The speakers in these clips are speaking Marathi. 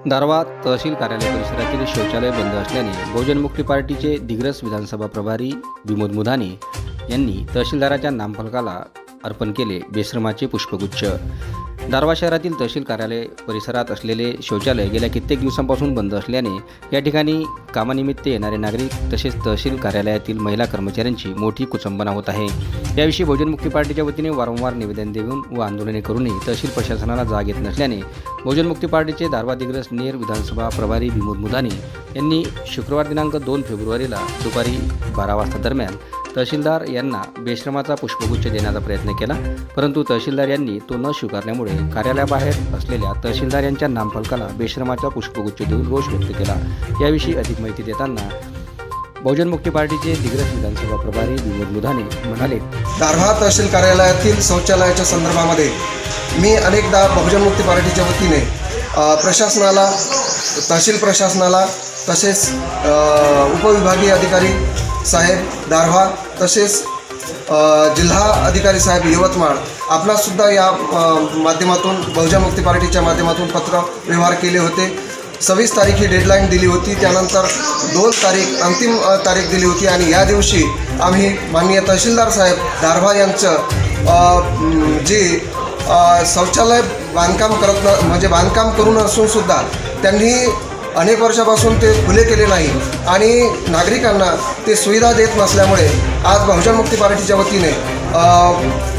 दारव्हा तहसील कार्यालय परिसरातील शौचालय बंद असल्याने बहुजन मुक्ती पार्टीचे दिग्रस विधानसभा प्रभारी विमोद मुधाने यांनी तहसीलदाराच्या नामफलकाला अर्पण केले बेश्रमाचे पुष्पगुच्छ। दारव्हा शहरातील तहसील कार्यालय परिसरात असलेले शौचालय गेल्या कित्येक दिवसांपासून बंद असल्याने या ठिकाणी कामानिमित्त येणारे नागरिक तसेच तहसील कार्यालयातील महिला कर्मचाऱ्यांची मोठी कुचंबना होत आहे। याविषयी बहुजन मुक्ती पार्टीच्या वतीने वारंवार निवेदन देऊन व आंदोलने करूनही तहसील प्रशासनाला जाग येत नसल्याने बहुजन मुक्ती पार्टीचे दारव्हा दिग्रस नेर विधानसभा प्रभारी विमोद मुधाने यांनी शुक्रवार दिनांक 2 फेब्रुवारीला दुपारी 12 वाजता दरम्यान तहसीलदार यांना बेश्रमाचा पुष्पगुच्छ देण्याचा प्रयत्न केला, परंतु तहसीलदार यांनी तो न स्वीकारल्यामुळे कार्यालयाबाहेर असलेल्या तहसीलदार यांच्या नामफलकाला बेश्रमाचा पुष्पगुच्छ देऊन रोष व्यक्त केला। याविषयी अधिक माहिती देताना बहुजन मुक्ती पार्टीचे दिग्रस विधानसभा प्रभारी विमोद मुधाने म्हणाले, दारव्हा तहसील कार्यालयातील शौचालयाच्या संदर्भामध्ये मी अनेकदा बहुजन मुक्ती पार्टीच्या वतीने प्रशासनाला, तहसील प्रशासनाला तसेच उपविभागीय अधिकारी साहेब दारव्हा तसेच जिल्हा अधिकारी साहेब यवतमाळ आपणासुद्धा या माध्यमातून बहुजन मुक्ती पार्टीच्या माध्यमातून पत्र व्यवहार केले होते। 26 तारीख ही डेडलाईन दिली होती, त्यानंतर 2 तारीख अंतिम तारीख दिली होती आणि या दिवशी आम्ही माननीय तहसीलदार साहेब दारव्हा यांचं जे शौचालय बांधकाम म्हणजे बांधकाम करून असूनसुद्धा त्यांनी अनेक वर्षापासून ते खुले केले नाही आणि नागरिकांना ते सुविधा देत नसल्यामुळे आज बहुजन मुक्ती पार्टीच्या वतीने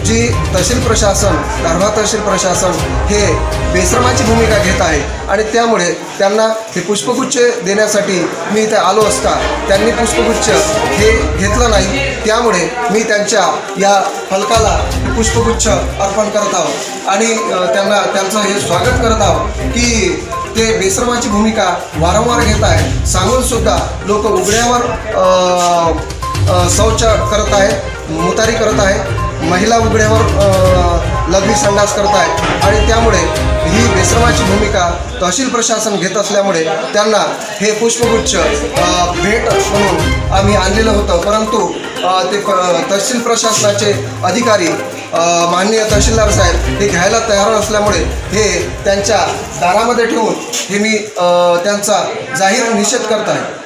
जी तहसील प्रशासन, दारव्हा तहसील प्रशासन हे बेश्रमाची भूमिका घेत आहे आणि त्यामुळे त्यांना हे पुष्पगुच्छ देण्यासाठी मी इथे आलो असता त्यांनी पुष्पगुच्छ हे घेतलं नाही, त्यामुळे मी त्यांच्या या फलकाला पुष्पगुच्छ अर्पण करत आहोत आणि त्यांचं हे स्वागत करत आहोत की ते बेश्रमाची भूमिका वारंवार घेत आहे। सांगूनसुद्धा लोक उघड्यावर शौच करत आहेत, मुतारी करत आहेत, महिला उघड्यावर लघवी संडास करत आहेत आणि त्यामुळे ही बेश्रमाची भूमिका तहसील प्रशासन घेत असल्यामुळे त्यांना हे पुष्पगुच्छ भेट म्हणून आम्ही आणलेलं होतं, परंतु ते तहसील प्रशासनाचे अधिकारी माननीय तहसीलदार साहेब हे घ्यायला तयार नसल्यामुळे हे त्यांच्या दारामध्ये ठेवून हे मी त्यांचा जाहीर निषेध करत आहे।